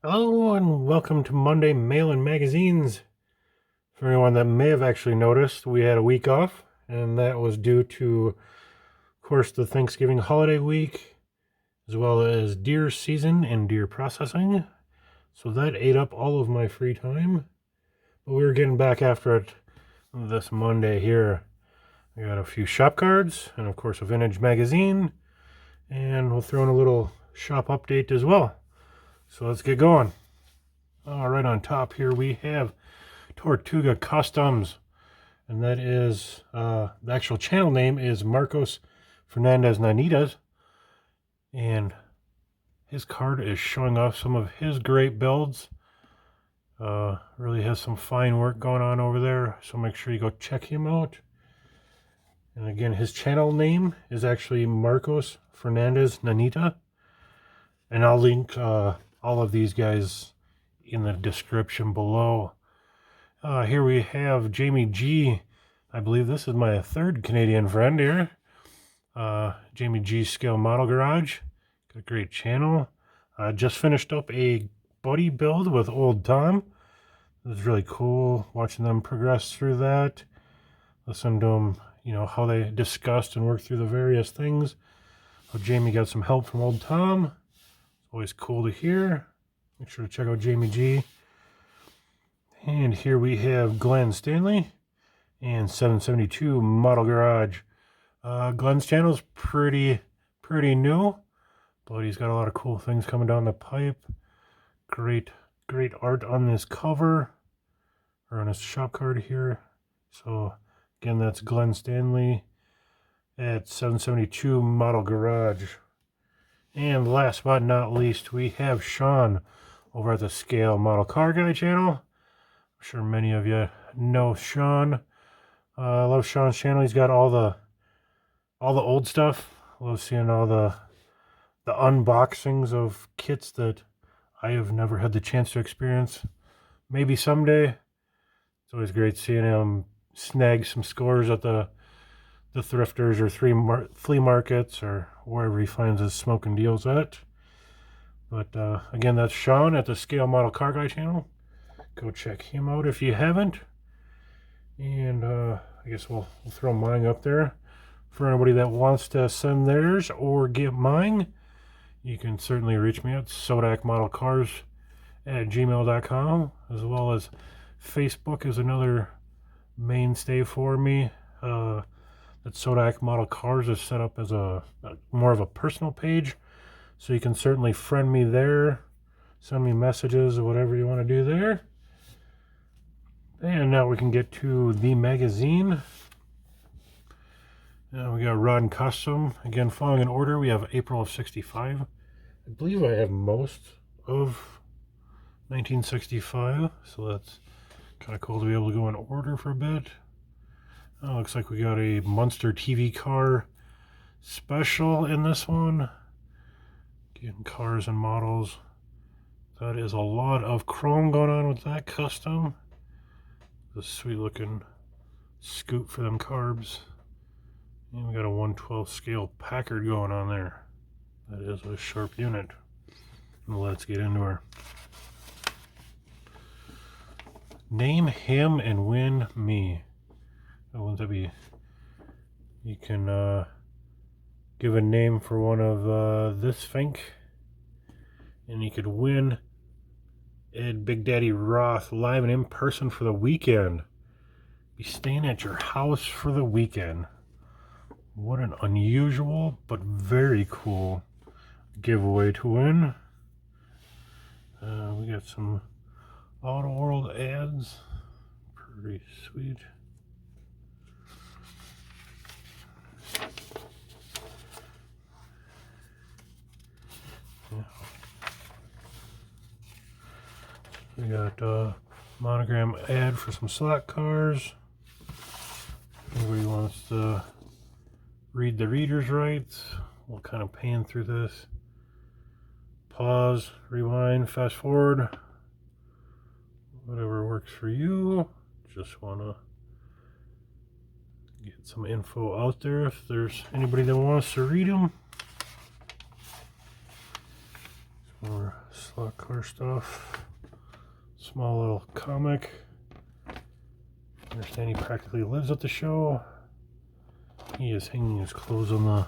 Hello and welcome to Monday Mail and Magazines. For anyone that may have actually noticed, we had a week off, and that was due to, of course, the Thanksgiving holiday week, as well as deer season and deer processing. So that ate up all of my free time. But we were getting back after it this Monday here. We got a few shop cards, and of course a vintage magazine, and we'll throw in a little shop update as well. So let's get going. All right, on top here we have Tortuga Customs, and that is the actual channel name is Marcos Fernandez Nanita, and his card is showing off some of his great builds. Really has some fine work going on over there, so make sure you go check him out. And again, his channel name is actually Marcos Fernandez Nanita, and I'll link all of these guys in the description below. Here we have Jamie G. I believe this is my third Canadian friend here. Jamie G Scale Model Garage. Got a great channel. Just finished up a buddy build with Old Tom. It was really cool watching them progress through that. Listen to them, how they discussed and worked through the various things. So Jamie got some help from Old Tom. It's always cool to hear. Make sure to check out Jamie G. And here we have Glenn Stanley and 772 Model Garage. Glenn's channel is pretty new, but he's got a lot of cool things coming down the pipe. Great art on this cover, or on his shop card here. So again, that's Glenn Stanley at 772 Model Garage. And last but not least, we have Shawn over at the Scale Model Car Guy channel. I'm sure many of you know Shawn. I love Shawn's channel. He's got all the old stuff. I love seeing all the unboxings of kits that I have never had the chance to experience. Maybe someday. It's always great seeing him snag some scores at the thrifters or flea markets or wherever he finds his smoking deals at. But again, that's Shawn at the Scale Model Car Guy channel. Go check him out if you haven't. And I guess we'll throw mine up there. For anybody that wants to send theirs or get mine, you can certainly reach me at Sodakmodelcars@gmail.com, as well as Facebook is another mainstay for me. That Sodak Model Cars is set up as a more of a personal page, so you can certainly friend me there, send me messages or whatever you want to do there. And now we can get to the magazine. Now we got Rod and Custom. Again, following in order, we have April of 65. I believe I have most of 1965, so that's kind of cool to be able to go in order for a bit. Looks like we got a Munster TV car special in this one. Getting cars and models. That is a lot of chrome going on with that custom. The sweet looking scoop for them carbs. And we got a 1/12 scale Packard going on there. That is a sharp unit. Let's get into her. Name him and win me. Wouldn't that be? You can give a name for one of this Fink, and you could win Ed Big Daddy Roth live and in person for the weekend. Be staying at your house for the weekend. What an unusual but very cool giveaway to win. We got some Auto World ads. Pretty sweet. We got a monogram ad for some slot cars. Everybody wants to read the reader's rights. We'll kind of pan through this. Pause, rewind, fast forward. Whatever works for you. Just want to get some info out there if there's anybody that wants to read them. More Slot car stuff. Small little comic. I understand he practically lives at the show. He is hanging his clothes on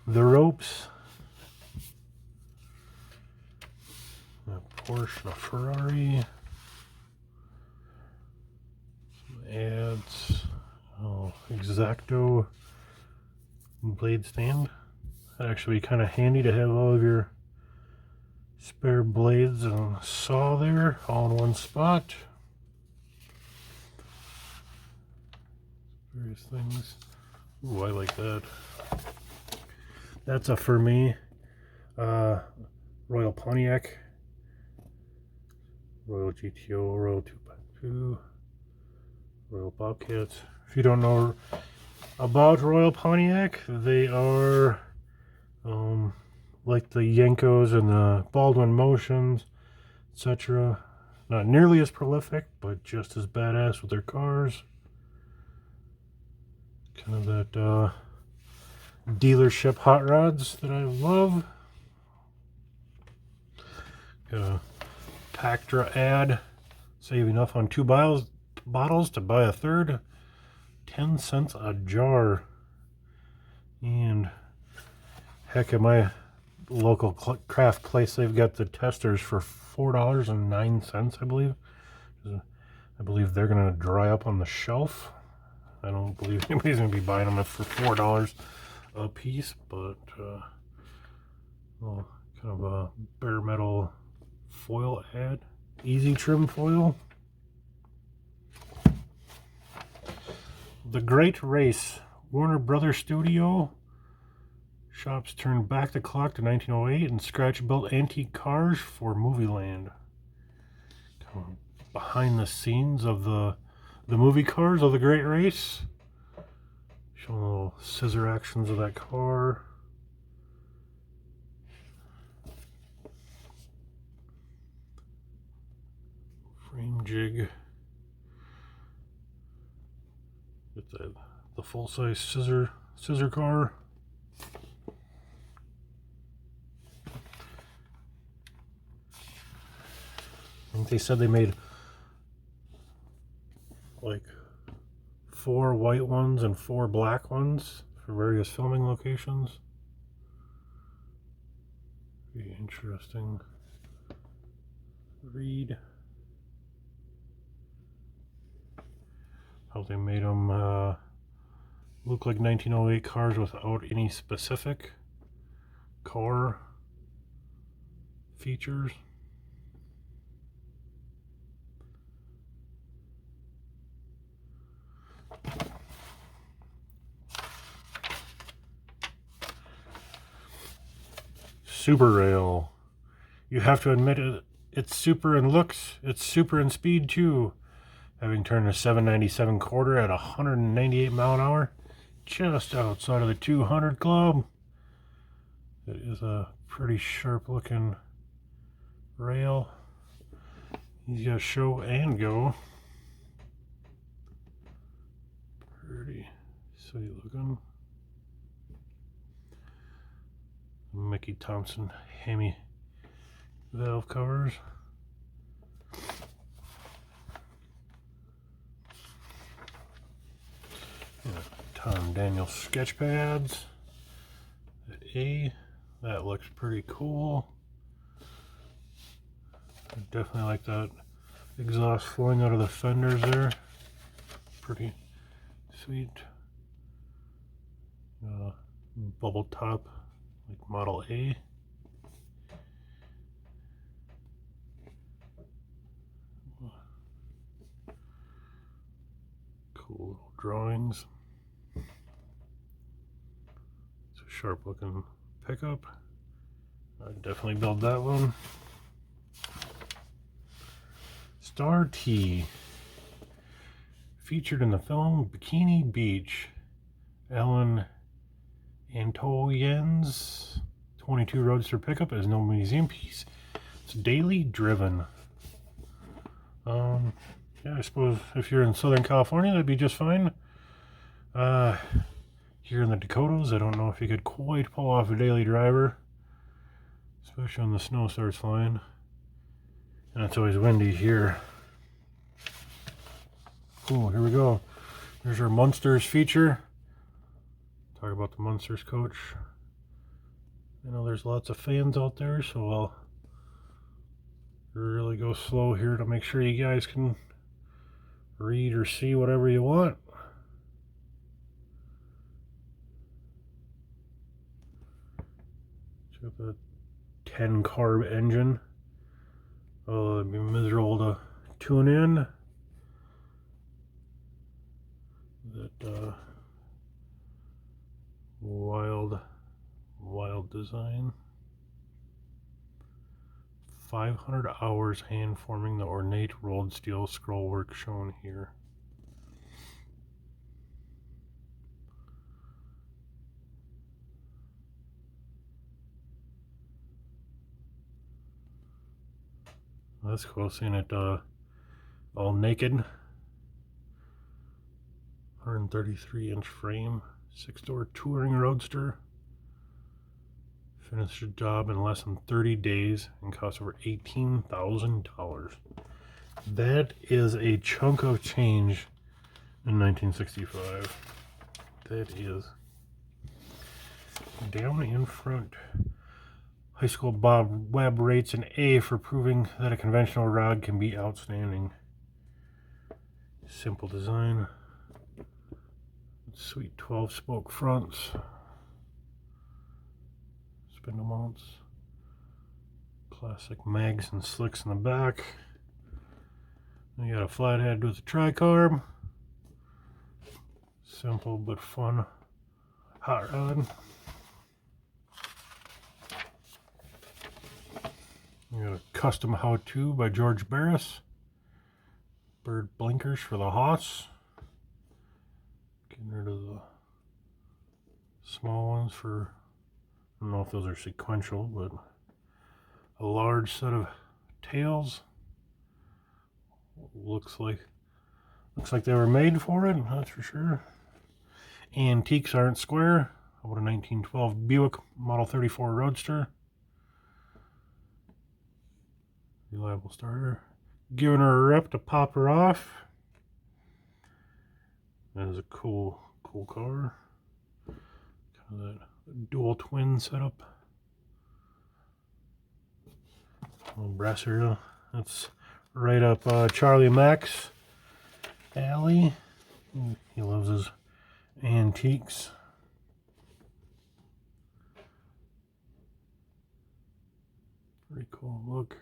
the ropes. A Porsche and a Ferrari. Some ads. Oh, X-Acto blade stand. That'd actually be kind of handy to have all of your spare blades and saw there all in one spot. Various things. Ooh, I like that. That's a for me. Royal Pontiac. Royal GTO, Royal 2x2. Royal Bobcats. If you don't know about Royal Pontiac, they are like the Yenkos and the Baldwin Motions, etc. Not nearly as prolific, but just as badass with their cars. Kind of that dealership hot rods that I love. Got a Pactra ad. Save enough on 2 bottles to buy a third. 10 cents a jar. And heck, at my local craft place, they've got the testers for $4.09, I believe. I believe they're going to dry up on the shelf. I don't believe anybody's going to be buying them for $4 a piece, but well, kind of a bare metal foil ad. Easy trim foil. The Great Race. Warner Brothers Studio. Shops turned back the clock to 1908 and scratch-built antique cars for Movieland. Kind of behind the scenes of the movie cars of the Great Race. Showing little scissor actions of that car. Frame jig. Get the full-size scissor car. I think they said they made like 4 white ones and 4 black ones for various filming locations. Be interesting. Read how they made them look like 1908 cars without any specific car features. Super Rail. You have to admit it's super in looks, it's super in speed too. Having turned a 797 quarter at 198 mile an hour, just outside of the 200 club. It is a pretty sharp looking rail. Easy to show and go. Pretty sweet looking. Mickey Thompson Hemi valve covers. Tom Daniel sketch pads. That looks pretty cool. I definitely like that exhaust flowing out of the fenders there. Pretty sweet. Bubble top like Model A. Cool little drawings. It's a sharp looking pickup. I'd definitely build that one. Star T. Featured in the film Bikini Beach. Alan Antoyen's 22 Roadster pickup is no museum piece. It's daily driven. Yeah, I suppose if you're in Southern California, that'd be just fine. Here in the Dakotas, I don't know if you could quite pull off a daily driver, especially when the snow starts flying. And it's always windy here. Cool, here we go. There's our Munsters feature. Talk about the Munsters coach. I know there's lots of fans out there, so I'll really go slow here to make sure you guys can read or see whatever you want. It's got the 10 carb engine. Oh, it'd be miserable to tune in. That wild design. 500 hours hand forming the ornate rolled steel scroll work shown here. That's cool, seeing it all naked. 133-inch frame, 6-door touring roadster. Finished the job in less than 30 days and cost over $18,000. That is a chunk of change in 1965. That is. Down in front. High school Bob Webb rates an A for proving that a conventional rod can be outstanding. Simple design. Sweet 12-spoke fronts. Spindle mounts. Classic mags and slicks in the back. We got a flathead with a tricarb. Simple but fun hot rod. We got a custom how-to by George Barris. Bird blinkers for the Haas. Getting rid of the small ones for, I don't know if those are sequential, but a large set of tails. Looks like they were made for it, that's for sure. Antiques aren't square. How about a 1912 Buick Model 34 Roadster? Reliable starter. Giving her a rep to pop her off. That is a cool car. Kind of that dual twin setup. Little brasserie. That's right up Charlie Mack's alley. He loves his antiques. Pretty cool look.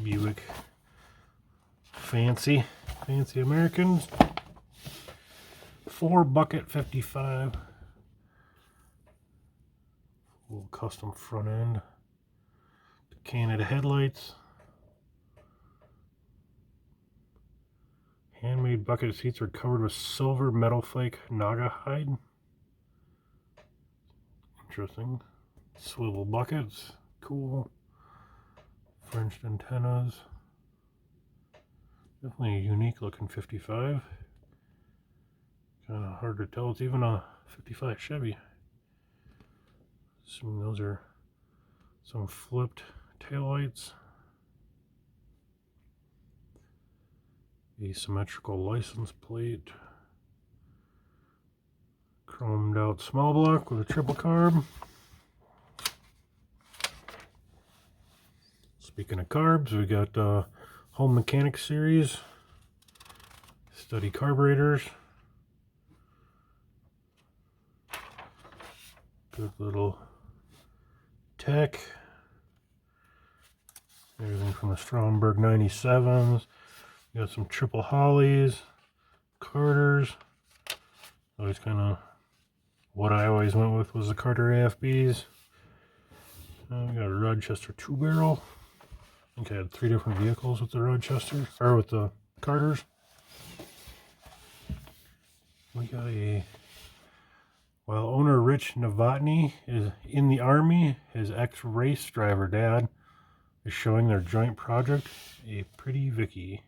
Buick. Fancy Americans. 4 bucket 55. Full custom front end. Canada headlights. Handmade bucket seats are covered with silver metal flake naga hide. Interesting. Swivel buckets. Cool. Fringed antennas. Definitely a unique looking 55. Kind of hard to tell. It's even a 55 Chevy. Assuming those are some flipped taillights. Asymmetrical license plate. Chromed out small block with a triple carb. Speaking of carbs, we got Home Mechanics series, study carburetors, good little tech, everything from the Stromberg 97s, we got some triple Hollies, Carters, always kind of what I always went with was the Carter AFBs. We got a Rochester 2-barrel. I think I had 3 different vehicles with the Rochester, or with the Carters. We got while owner Rich Novotny is in the Army, his ex-race driver dad is showing their joint project, a Pretty Vicky.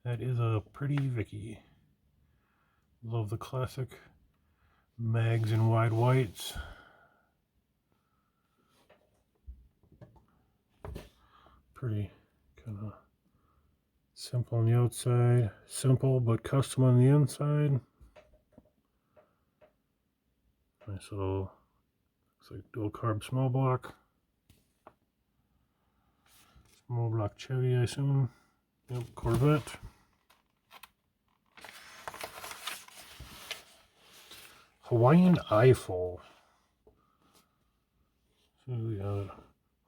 That is a Pretty Vicky. Love the classic mags and wide whites. pretty kind of simple on the outside, simple but custom on the inside. Nice little, looks like dual carb small block. Small block Chevy, I assume. Yep, Corvette. Hawaiian Eiffel. So we got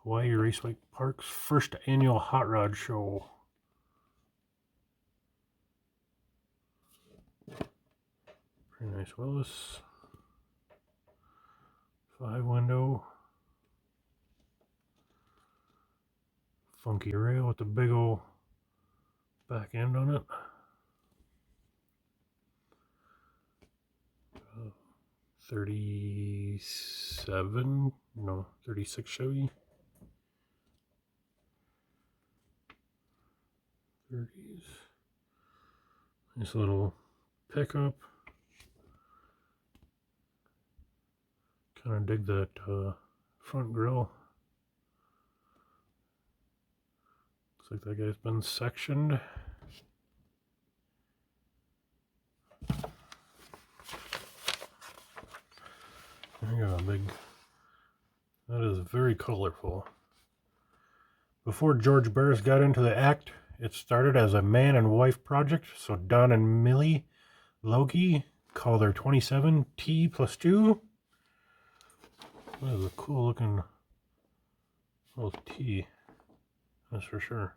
Hawaii Raceway Park's first annual hot rod show. Pretty nice Willis. 5-window. Funky rail with the big old back end on it. 37, no, 36 Chevy. 30s. Nice little pickup. Kind of dig that front grille. Looks like that guy's been sectioned. I got a big, that is very colorful. Before George Barris got into the act, it started as a man and wife project, so Don and Millie Logie call their 27 T plus 2. That is a cool looking little T, that's for sure.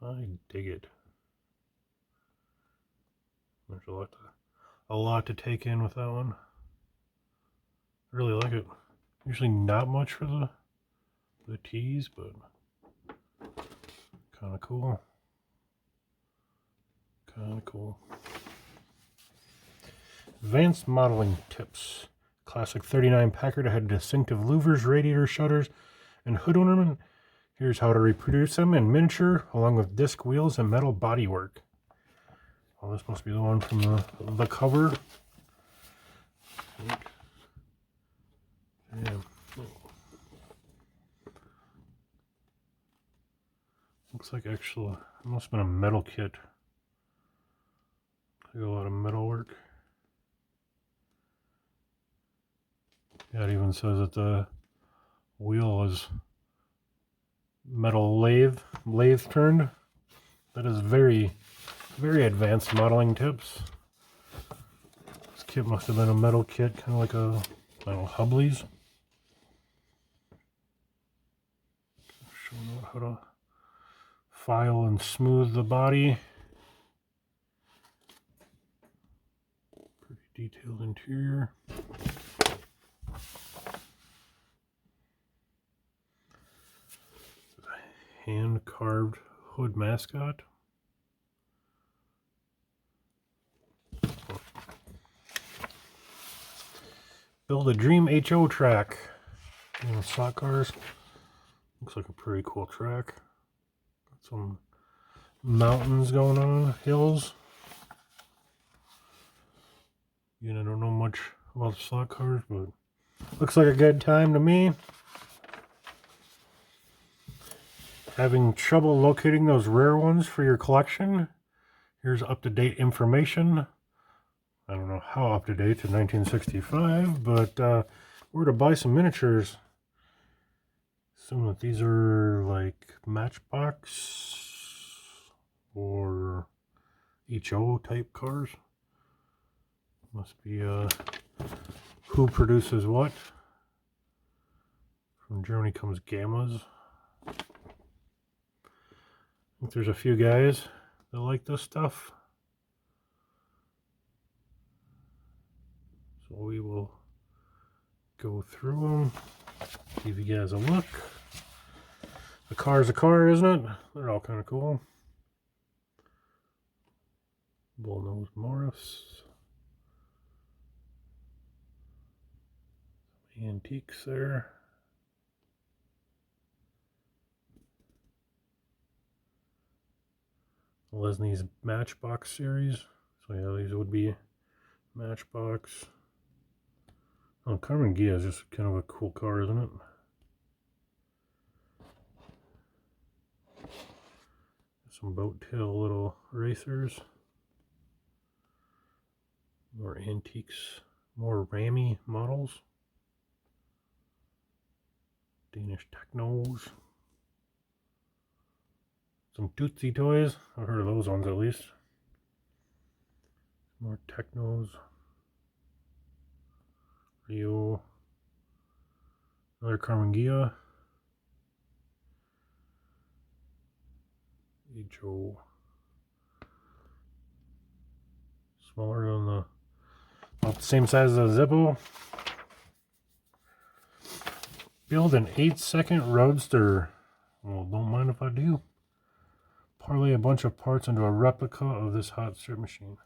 I dig it. There's a lot to take in with that one. I really like it. Usually not much for the T's, but kind of cool. Kind of cool. Advanced modeling tips. Classic 39 Packard had distinctive louvers, radiator shutters, and hood ornament. Here's how to reproduce them in miniature, along with disc wheels and metal bodywork. Oh, this must be the one from the cover. Yeah. Looks like actually, it must have been a metal kit. Like a lot of metal work. Yeah, it even says that the wheel is metal lathe turned. That is very, very advanced modeling tips. This kit must have been a metal kit, kind of like a, I don't know, Hubley's. Showing out how to file and smooth the body. Pretty detailed interior. Hand carved hood mascot. Build a dream HO track. Slot cars. Looks like a pretty cool track. Got some mountains going on, hills. Again, I don't know much about the slot cars, but looks like a good time to me. Having trouble locating those rare ones for your collection? Here's up-to-date information. I don't know how up-to-date to 1965, but where to buy some miniatures. Assume that these are like Matchbox or HO type cars. Must be who produces what. From Germany comes Gammas. I think there's a few guys that like this stuff. So we will go through them, give you guys a look. A car's a car, isn't it? They're all kind of cool. Bullnose Morris. Some antiques there. Lesney's Matchbox series. So yeah, these would be Matchbox. Oh, Carmen Gia is just kind of a cool car, isn't it? Some boat tail little racers. More antiques, more rammy models. Danish Technos. Some Tootsie toys. I've heard of those ones at least. More Technos. Rio. Another Carmangia. HO. Smaller than the, about the same size as a Zippo. Build an 8-second roadster. Well, don't mind if I do. Parlay a bunch of parts into a replica of this hot strip machine.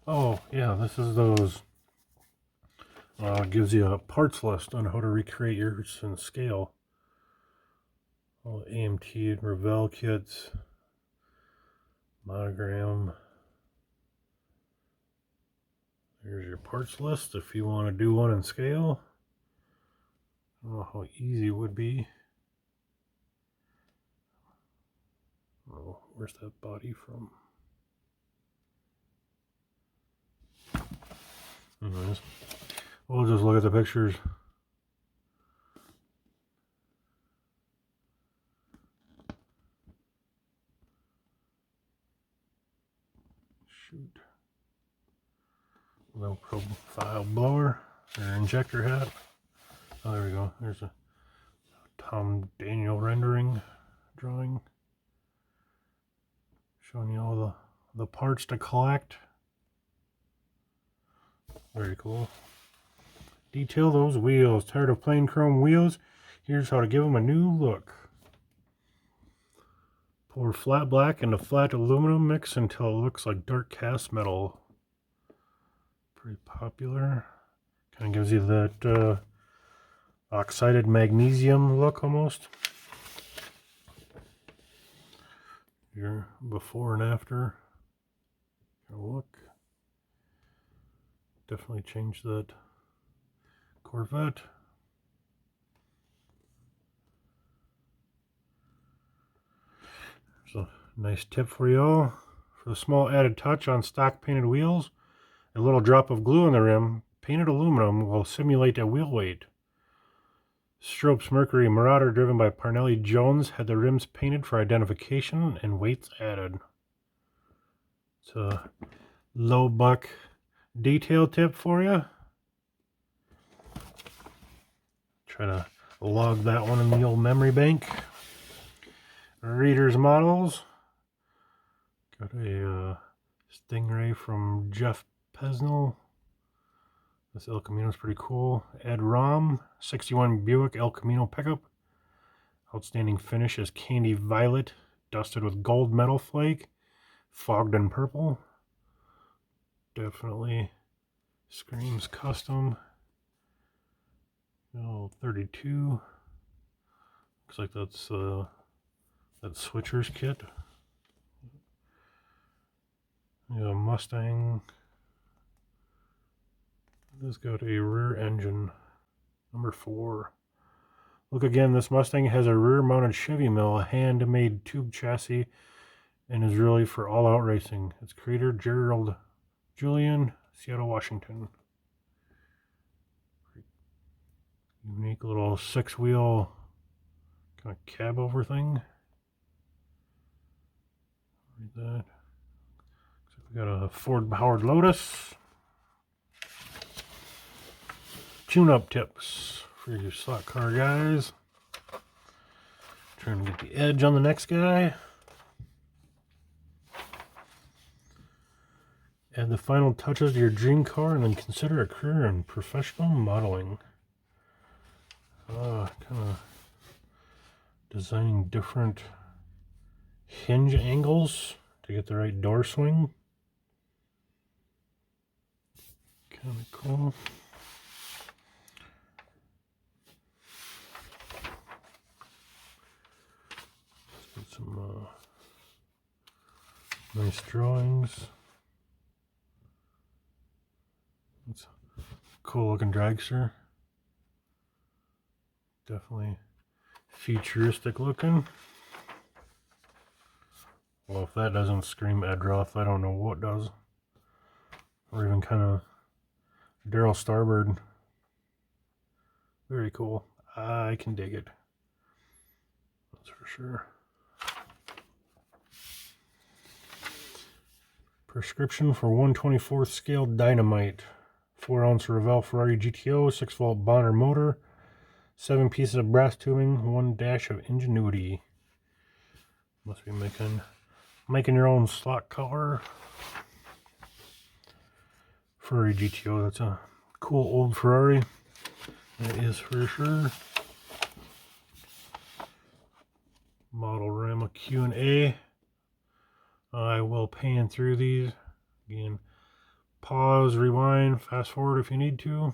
Oh, yeah, this is those. It gives you a parts list on how to recreate yours in scale. All AMT and Revell kits. Monogram. There's your parts list if you want to do one in scale. I don't know how easy it would be. Oh, where's that body from? Anyways, we'll just look at the pictures. Shoot. Low profile blower, or injector hat. Oh, there we go. There's a Tom Daniel rendering drawing. Showing you all the parts to collect. Very cool. Detail those wheels. Tired of plain chrome wheels? Here's how to give them a new look. Pour flat black into flat aluminum mix until it looks like dark cast metal. Pretty popular. Kind of gives you that oxided magnesium look almost. Your before and after look. Definitely changed that Corvette. So nice tip for y'all. For the small added touch on stock painted wheels, a little drop of glue on the rim, painted aluminum, will simulate a wheel weight. Stropes Mercury Marauder, driven by Parnelli Jones, had the rims painted for identification and weights added. It's a low buck detail tip for you. Try to log that one in the old memory bank. Reader's models. Got a Stingray from Jeff Pesnell. This El Camino is pretty cool. Ed Rom, 61 Buick El Camino pickup. Outstanding finish is candy violet, dusted with gold metal flake, fogged in purple. Definitely screams custom. Oh, 32. Looks like that's that switcher's kit. Yeah, Mustang. This got a rear engine, number 4. Look again, this Mustang has a rear-mounted Chevy mill, a handmade tube chassis, and is really for all-out racing. Its creator, Gerald Julian, Seattle, Washington. Unique little 6-wheel kind of cab over thing. Read that. Looks like we got a Ford-powered Lotus. Tune-up tips for your slot car guys. Trying to get the edge on the next guy. Add the final touches to your dream car and then consider a career in professional modeling. Kind of designing different hinge angles to get the right door swing. Kind of cool. Let's get some nice drawings. It's a cool looking dragster. Definitely futuristic looking. Well, if that doesn't scream Edroth, I don't know what does. Or even kind of Daryl Starbird. Very cool. I can dig it. That's for sure. Prescription for 1/24th scale dynamite. 4-ounce Revell Ferrari GTO, 6-volt Bonner motor, 7 pieces of brass tubing, 1 dash of ingenuity. Must be making your own slot color. Ferrari GTO, that's a cool old Ferrari. That is for sure. Modelorama Q&A. I will pan through these. Again, pause, rewind, fast forward if you need to.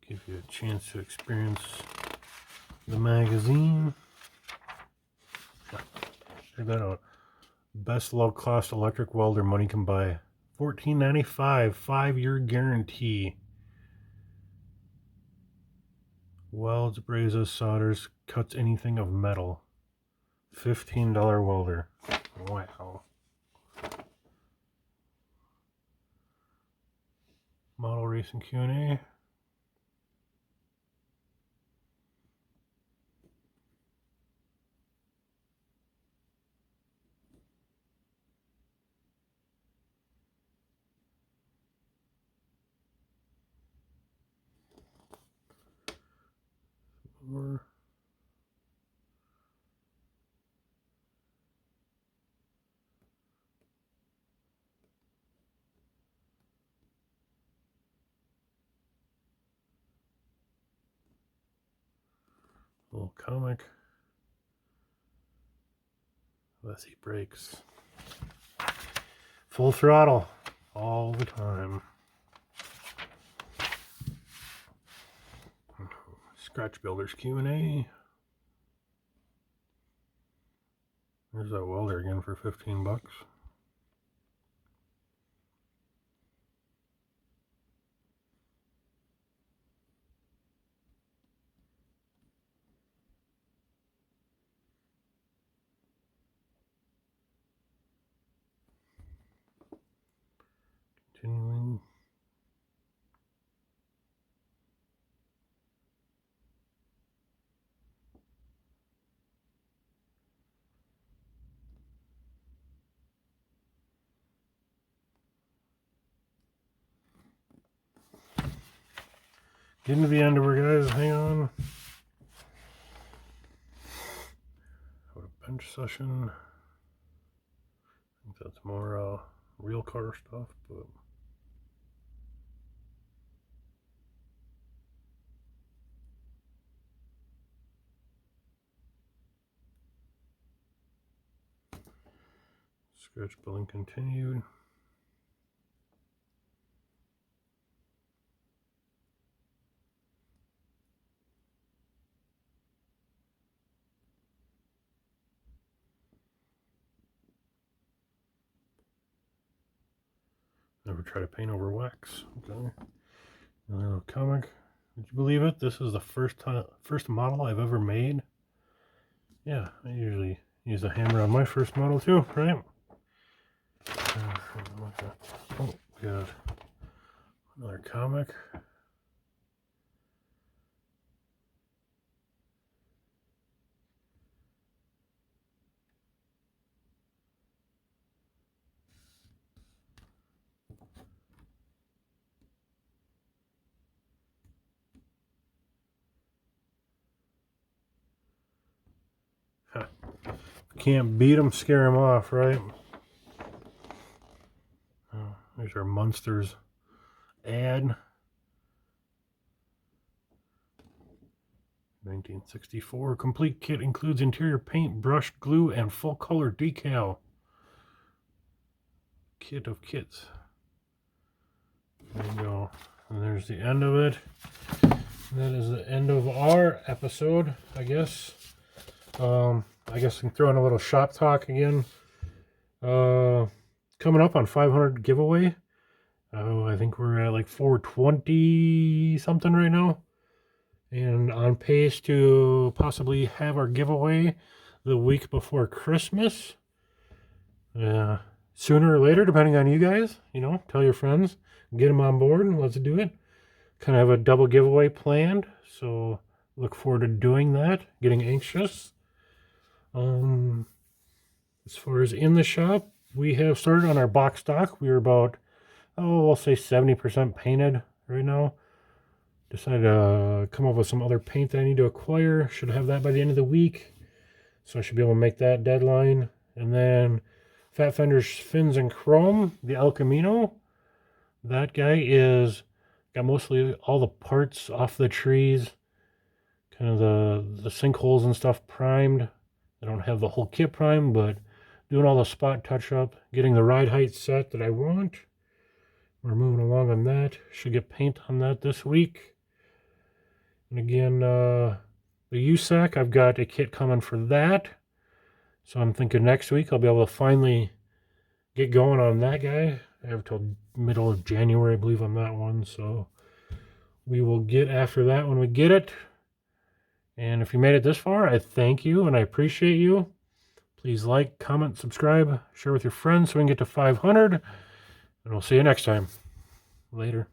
Give you a chance to experience the magazine. Check that out. Best low cost electric welder money can buy. $14.95, 5-year guarantee. Welds, brazes, solders, cuts anything of metal. $15 welder. Wow. Model racing Q&A. Little comic. Let's see, brakes. Full throttle all the time. Scratch Builders Q&A. There's that welder again for 15 bucks. Continuing. Getting to the end of her, guys. Hang on. Go to bench session. I think that's more real car stuff, but scratch building continued. Never try to paint over wax. Okay. Another little comic. Would you believe it? This is the first model I've ever made. Yeah, I usually use a hammer on my first model too, right? Oh, good. Another comic. Can't beat them, scare them off, right? Oh, there's our Munsters ad. 1964. Complete kit includes interior paint, brush, glue, and full color decal. Kit of kits. There you go. And there's the end of it. That is the end of our episode, I guess. I guess I can throw in a little shop talk again. Coming up on 500 giveaway. Oh, I think we're at like 420 something right now. And on pace to possibly have our giveaway the week before Christmas. Sooner or later, depending on you guys. You know, tell your friends, get them on board, and let's do it. Kind of have a double giveaway planned, so look forward to doing that. Getting anxious. As far as in the shop, we have started on our box stock. We are about, I'll say 70% painted right now. Decided to come up with some other paint that I need to acquire. Should have that by the end of the week. So I should be able to make that deadline. And then Fat Fender's Fins and Chrome, the El Camino. That guy is got mostly all the parts off the trees. Kind of the sinkholes and stuff primed. I don't have the whole kit primed, but doing all the spot touch up. Getting the ride height set that I want. We're moving along on that. Should get paint on that this week. And again, the USAC, I've got a kit coming for that. So I'm thinking next week I'll be able to finally get going on that guy. I have till middle of January, I believe, on that one. So we will get after that when we get it. And if you made it this far, I thank you and I appreciate you. Please like, comment, subscribe, share with your friends so we can get to 500. And we'll see you next time. Later.